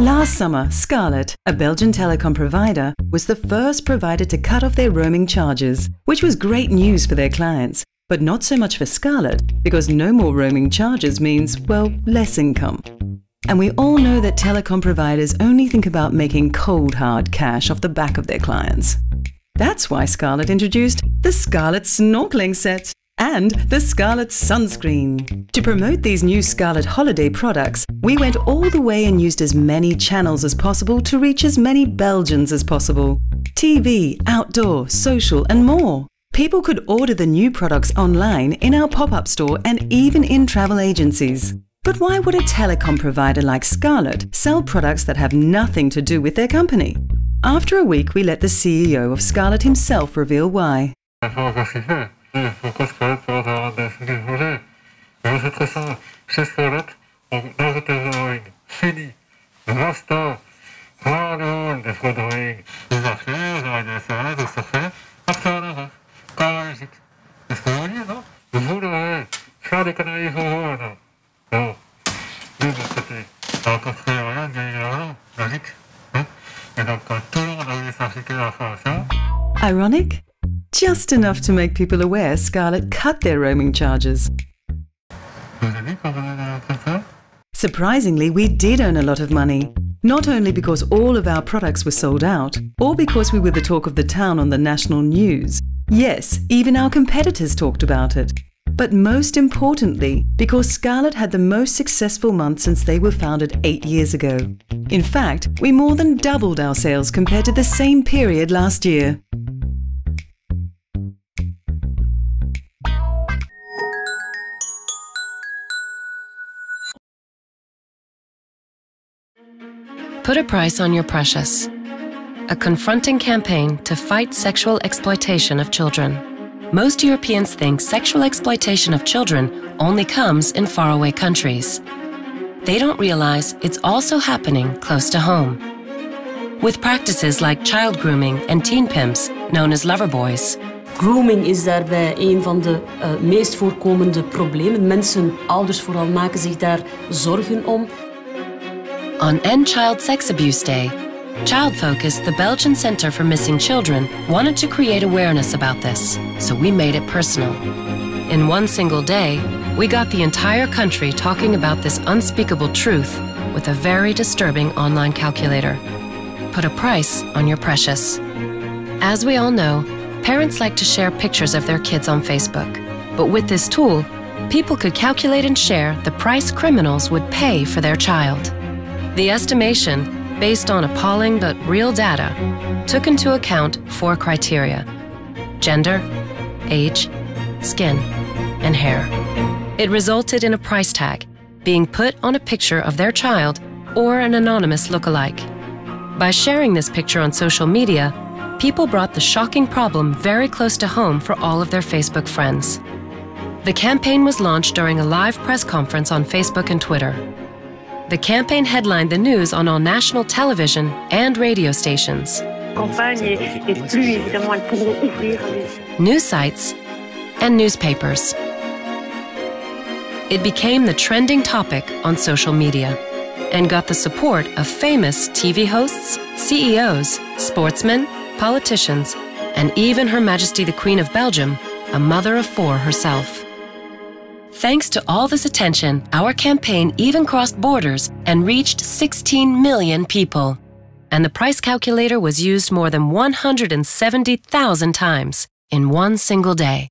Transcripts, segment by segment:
Last summer, Scarlet, a Belgian telecom provider, was the first provider to cut off their roaming charges, which was great news for their clients. But not so much for Scarlet, because no more roaming charges means, well, less income. And we all know that telecom providers only think about making cold hard cash off the back of their clients. That's why Scarlet introduced the Scarlet Snorkeling Set and the Scarlet Sunscreen. To promote these new Scarlet holiday products, we went all the way and used as many channels as possible to reach as many Belgians as possible. TV, outdoor, social and more. People could order the new products online, in our pop-up store and even in travel agencies. But why would a telecom provider like Scarlet sell products that have nothing to do with their company? After a week, we let the CEO of Scarlet himself reveal why. Pourquoi Scarlet peut avoir des projets? C'est très simple. Chez Scarlet, on ajoute des drawings. Fini. Basta. Voilà, des faux drawings. Des affaires, des ADSL, des surfaces. Après, on arrête. Comme la musique. C'est ce que vous dites, non? Vous devez faire des conneries pour vous, non? Non. Nous, de notre côté, on a encore créé rien, gagner de l'argent. Logique. Et donc, quand tout le monde a voulu s'impliquer dans l'information. Ironic? Just enough to make people aware Scarlet cut their roaming charges. Surprisingly, we did earn a lot of money. Not only because all of our products were sold out, or because we were the talk of the town on the national news. Yes, even our competitors talked about it. But most importantly, because Scarlet had the most successful month since they were founded 8 years ago. In fact, we more than doubled our sales compared to the same period last year. Put a price on your precious. A confronting campaign to fight sexual exploitation of children. Most Europeans think sexual exploitation of children only comes in faraway countries. They don't realize it's also happening close to home. With practices like child grooming and teen pimps, known as loverboys. Grooming is daarbij een van de meest voorkomende problemen. Mensen, ouders vooral, maken zich daar zorgen om. On End Child Sex Abuse Day, Child Focus, the Belgian Center for Missing Children, wanted to create awareness about this, so we made it personal. In one single day, we got the entire country talking about this unspeakable truth with a very disturbing online calculator. Put a price on your precious. As we all know, parents like to share pictures of their kids on Facebook. But with this tool, people could calculate and share the price criminals would pay for their child. The estimation, based on appalling but real data, took into account 4 criteria: gender, age, skin, and hair. It resulted in a price tag being put on a picture of their child or an anonymous lookalike. By sharing this picture on social media, people brought the shocking problem very close to home for all of their Facebook friends. The campaign was launched during a live press conference on Facebook and Twitter. The campaign headlined the news on all national television and radio stations. News sites and newspapers. It became the trending topic on social media and got the support of famous TV hosts, CEOs, sportsmen, politicians, and even Her Majesty the Queen of Belgium, a mother of 4 herself. Thanks to all this attention, our campaign even crossed borders and reached 16 million people. And the price calculator was used more than 170,000 times in one single day.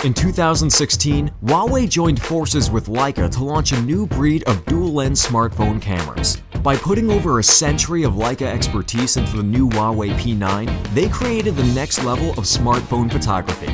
In 2016, Huawei joined forces with Leica to launch a new breed of dual-lens smartphone cameras. By putting over a century of Leica expertise into the new Huawei P9, they created the next level of smartphone photography.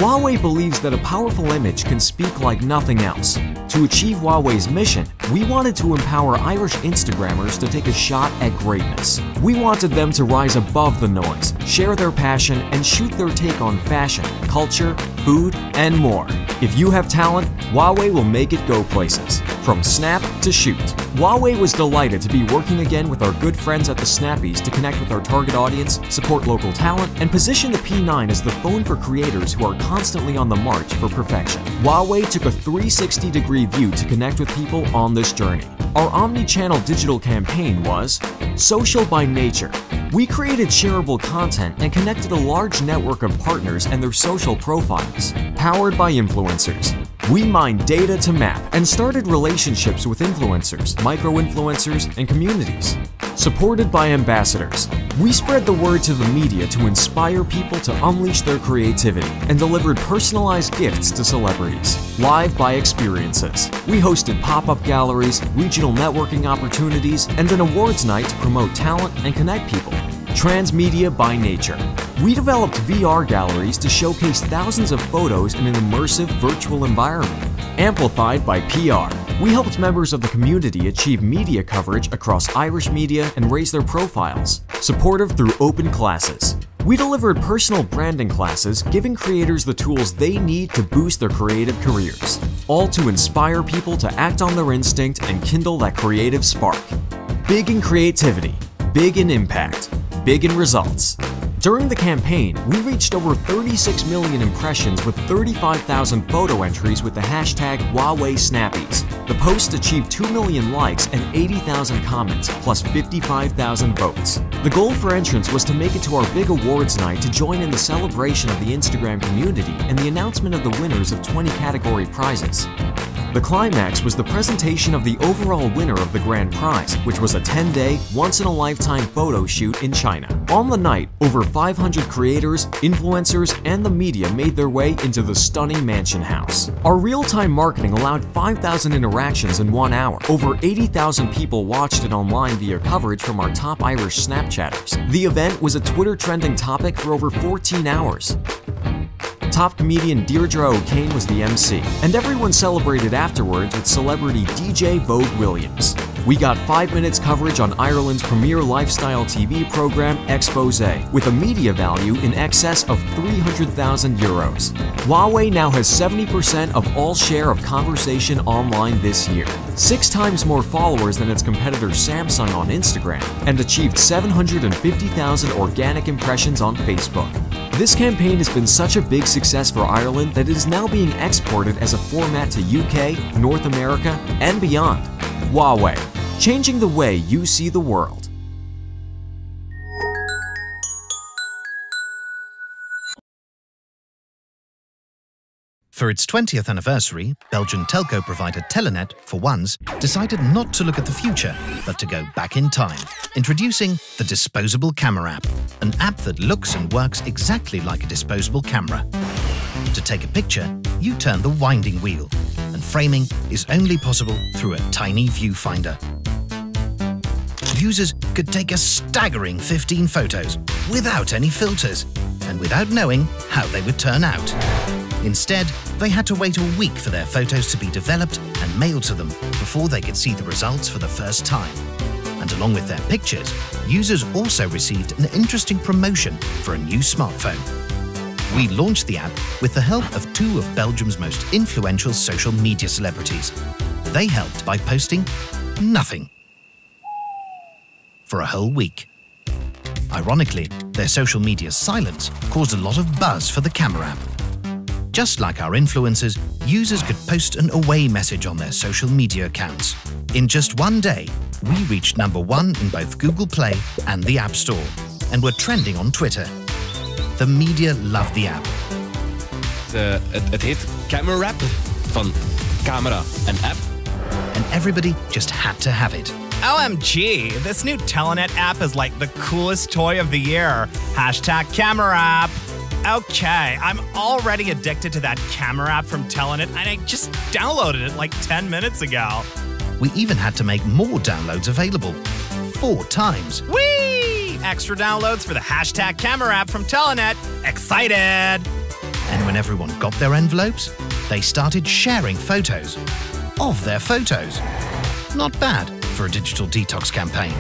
Huawei believes that a powerful image can speak like nothing else. To achieve Huawei's mission, we wanted to empower Irish Instagrammers to take a shot at greatness. We wanted them to rise above the noise, share their passion, and shoot their take on fashion, culture, food, and more. If you have talent, Huawei will make it go places. From snap to shoot. Huawei was delighted to be working again with our good friends at the Snappies to connect with our target audience, support local talent, and position the P9 as the phone for creators who are constantly on the march for perfection. Huawei took a 360-degree view to connect with people on this journey. Our omni-channel digital campaign was social by nature. We created shareable content and connected a large network of partners and their social profiles. Powered by influencers. We mined data to map and started relationships with influencers, micro-influencers, and communities. Supported by ambassadors. We spread the word to the media to inspire people to unleash their creativity and delivered personalized gifts to celebrities. Live by experiences. We hosted pop-up galleries, regional networking opportunities, and an awards night to promote talent and connect people. Transmedia by nature. We developed VR galleries to showcase thousands of photos in an immersive virtual environment. Amplified by PR. We helped members of the community achieve media coverage across Irish media and raise their profiles. Supportive through open classes. We delivered personal branding classes, giving creators the tools they need to boost their creative careers. All to inspire people to act on their instinct and kindle that creative spark. Big in creativity. Big in impact. Big in results. During the campaign, we reached over 36 million impressions with 35,000 photo entries with the hashtag #HuaweiSnappies. The post achieved 2 million likes and 80,000 comments, plus 55,000 votes. The goal for entrants was to make it to our big awards night to join in the celebration of the Instagram community and the announcement of the winners of 20 category prizes. The climax was the presentation of the overall winner of the grand prize, which was a 10-day, once-in-a-lifetime photo shoot in China. On the night, over 500 creators, influencers, and the media made their way into the stunning mansion house. Our real-time marketing allowed 5,000 interactions in 1 hour. Over 80,000 people watched it online via coverage from our top Irish Snapchatters. The event was a Twitter trending topic for over 14 hours. Top comedian Deirdre O'Kane was the MC, and everyone celebrated afterwards with celebrity DJ Vogue Williams. We got 5 minutes coverage on Ireland's premier lifestyle TV program Expose, with a media value in excess of €300,000. Huawei now has 70% of all share of conversation online this year, 6 times more followers than its competitor Samsung on Instagram, and achieved 750,000 organic impressions on Facebook. This campaign has been such a big success for Ireland that it is now being exported as a format to UK, North America, and beyond. Huawei, changing the way you see the world. For its 20th anniversary, Belgian telco provider Telenet, for once, decided not to look at the future, but to go back in time. Introducing the Disposable Camera app, an app that looks and works exactly like a disposable camera. To take a picture, you turn the winding wheel, and framing is only possible through a tiny viewfinder. Users could take a staggering 15 photos without any filters, and without knowing how they would turn out. Instead, they had to wait a week for their photos to be developed and mailed to them before they could see the results for the first time. And along with their pictures, users also received an interesting promotion for a new smartphone. We launched the app with the help of 2 of Belgium's most influential social media celebrities. They helped by posting nothing for a whole week. Ironically, their social media silence caused a lot of buzz for the camera app. Just like our influencers, users could post an away message on their social media accounts. In just 1 day, we reached #1 in both Google Play and the App Store, and were trending on Twitter. The media loved the app. Het heet Camera App, van camera en app. And everybody just had to have it. OMG, this new Telenet app is like the coolest toy of the year. #Camera App. Okay, I'm already addicted to that camera app from Telenet, and I just downloaded it like 10 minutes ago. We even had to make more downloads available. 4 times. Whee! Extra downloads for the #Camera App from Telenet. Excited! And when everyone got their envelopes, they started sharing photos of their photos. Not bad for a digital detox campaign.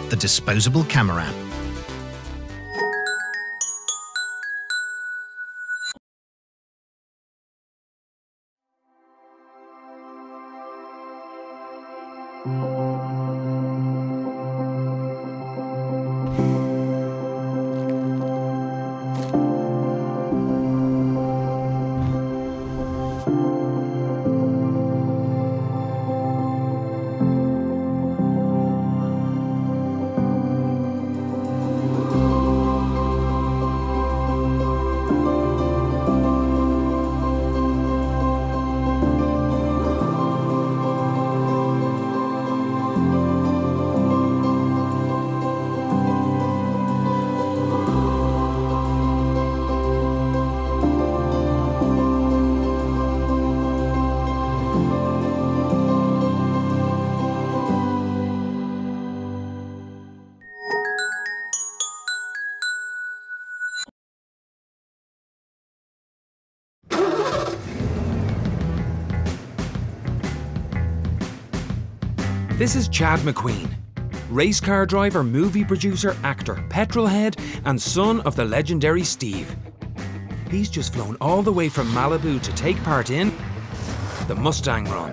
The disposable camera app. This is Chad McQueen, race car driver, movie producer, actor, petrolhead, and son of the legendary Steve. He's just flown all the way from Malibu to take part in the Mustang Run.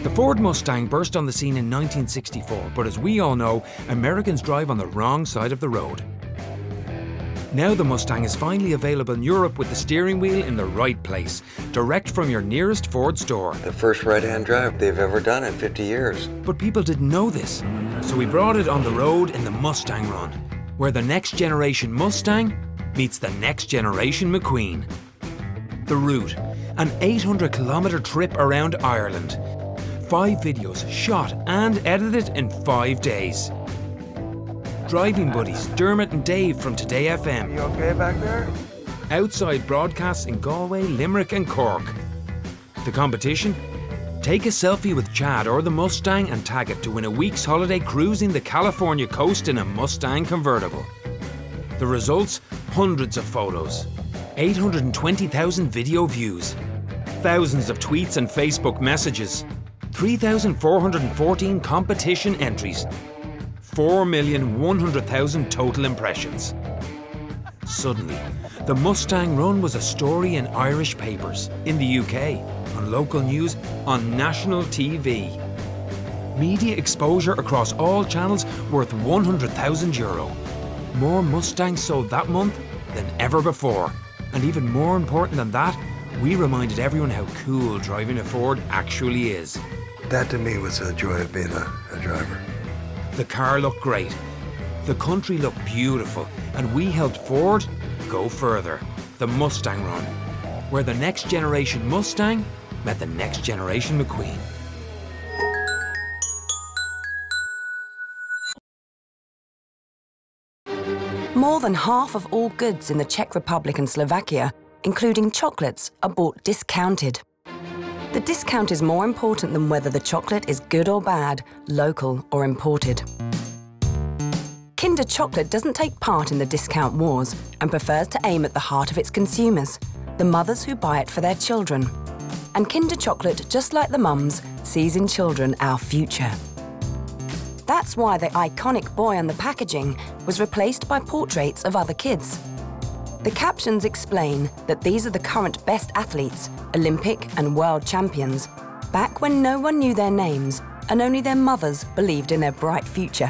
The Ford Mustang burst on the scene in 1964, but as we all know, Americans drive on the wrong side of the road. Now the Mustang is finally available in Europe with the steering wheel in the right place, direct from your nearest Ford store. The first right-hand drive they've ever done in 50 years. But people didn't know this, so we brought it on the road in the Mustang Run, where the next generation Mustang meets the next generation McQueen. The route, an 800-kilometre trip around Ireland. 5 videos shot and edited in 5 days. Driving buddies Dermot and Dave from Today FM. You okay back there? Outside broadcasts in Galway, Limerick and Cork. The competition? Take a selfie with Chad or the Mustang and tag it to win a week's holiday cruising the California coast in a Mustang convertible. The results? Hundreds of photos. 820,000 video views. Thousands of tweets and Facebook messages. 3,414 competition entries. 4,100,000 total impressions. Suddenly, the Mustang Run was a story in Irish papers, in the UK, on local news, on national TV. Media exposure across all channels worth €100,000. More Mustangs sold that month than ever before. And even more important than that, we reminded everyone how cool driving a Ford actually is. That to me was a joy of being a driver. The car looked great, the country looked beautiful, and we helped Ford go further. The Mustang Run, where the next generation Mustang met the next generation McQueen. More than half of all goods in the Czech Republic and Slovakia, including chocolates, are bought discounted. The discount is more important than whether the chocolate is good or bad, local or imported. Kinder Chocolate doesn't take part in the discount wars and prefers to aim at the heart of its consumers, the mothers who buy it for their children. And Kinder Chocolate, just like the mums, sees in children our future. That's why the iconic boy on the packaging was replaced by portraits of other kids. The captions explain that these are the current best athletes, Olympic and world champions, back when no one knew their names and only their mothers believed in their bright future.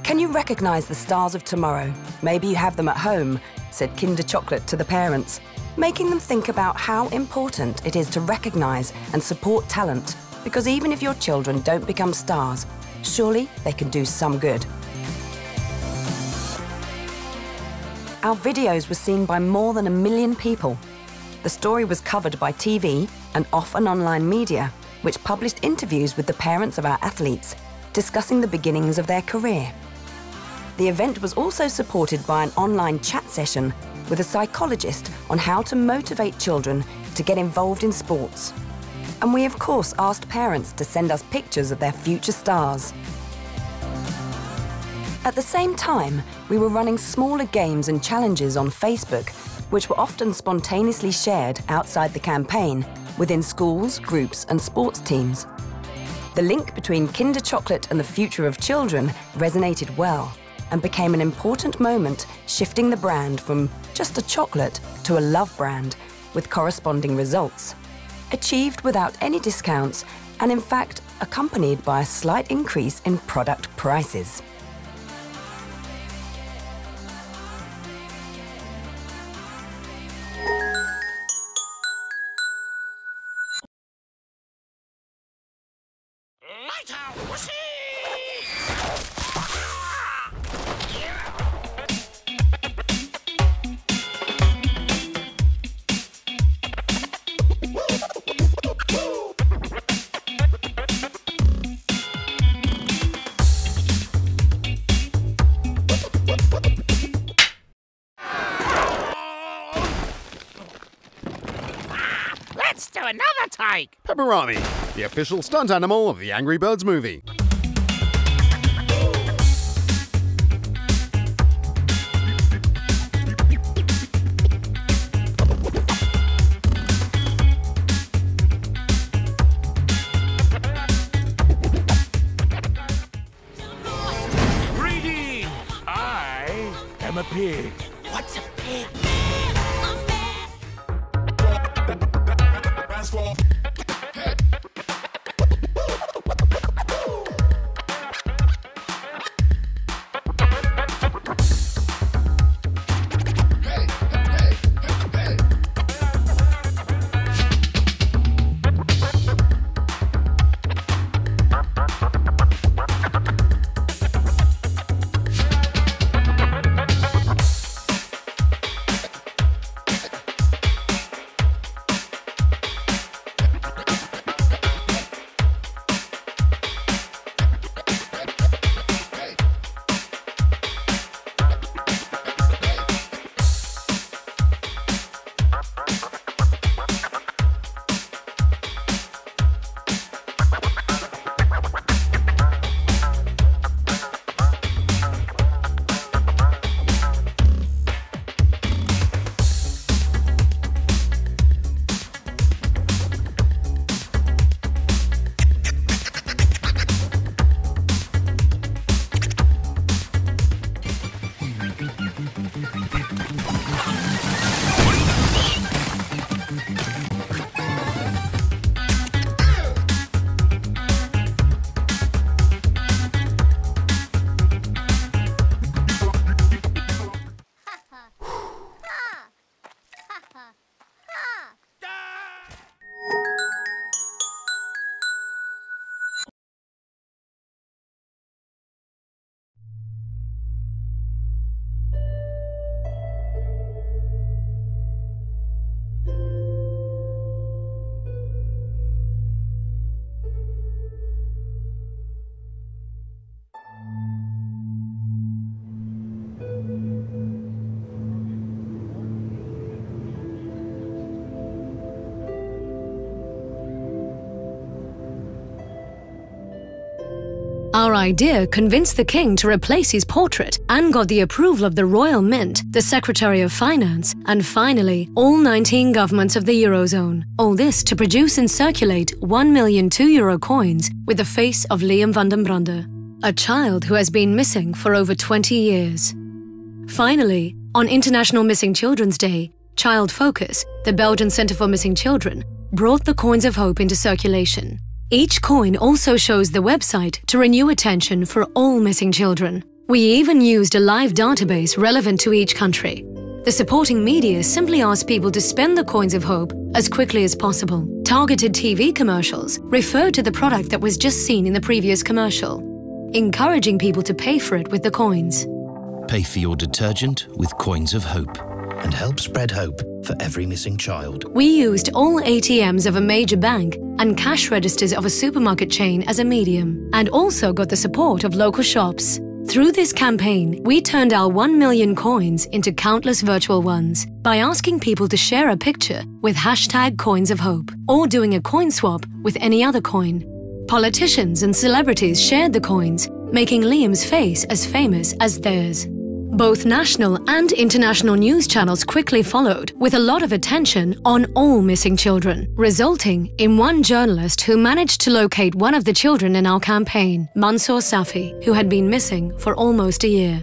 Can you recognise the stars of tomorrow? Maybe you have them at home, said Kinder Chocolate to the parents, making them think about how important it is to recognise and support talent, because even if your children don't become stars, surely they can do some good. Our videos were seen by more than 1 million people. The story was covered by TV and off and online media, which published interviews with the parents of our athletes, discussing the beginnings of their career. The event was also supported by an online chat session with a psychologist on how to motivate children to get involved in sports. And we of course asked parents to send us pictures of their future stars. At the same time, we were running smaller games and challenges on Facebook, which were often spontaneously shared outside the campaign within schools, groups and sports teams. The link between Kinder Chocolate and the future of children resonated well and became an important moment, shifting the brand from just a chocolate to a love brand with corresponding results, achieved without any discounts and in fact accompanied by a slight increase in product prices. Let's do another take! Pepperoni, the official stunt animal of the Angry Birds movie. Greetings! I am a pig. What's a pig? Our idea convinced the king to replace his portrait and got the approval of the Royal Mint, the Secretary of Finance, and finally, all 19 governments of the Eurozone. All this to produce and circulate 1 million €2 coins with the face of Liam van den Brande, a child who has been missing for over 20 years. Finally, on International Missing Children's Day, Child Focus, the Belgian Centre for Missing Children, brought the coins of hope into circulation. Each coin also shows the website to renew attention for all missing children. We even used a live database relevant to each country. The supporting media simply asked people to spend the coins of hope as quickly as possible. Targeted TV commercials referred to the product that was just seen in the previous commercial, encouraging people to pay for it with the coins. Pay for your detergent with coins of hope and help spread hope for every missing child. We used all ATMs of a major bank and cash registers of a supermarket chain as a medium, and also got the support of local shops. Through this campaign, we turned our 1 million coins into countless virtual ones by asking people to share a picture with #CoinsOfHope or doing a coin swap with any other coin. Politicians and celebrities shared the coins, making Liam's face as famous as theirs. Both national and international news channels quickly followed, with a lot of attention on all missing children, resulting in one journalist who managed to locate one of the children in our campaign, Mansour Safi, who had been missing for almost a year.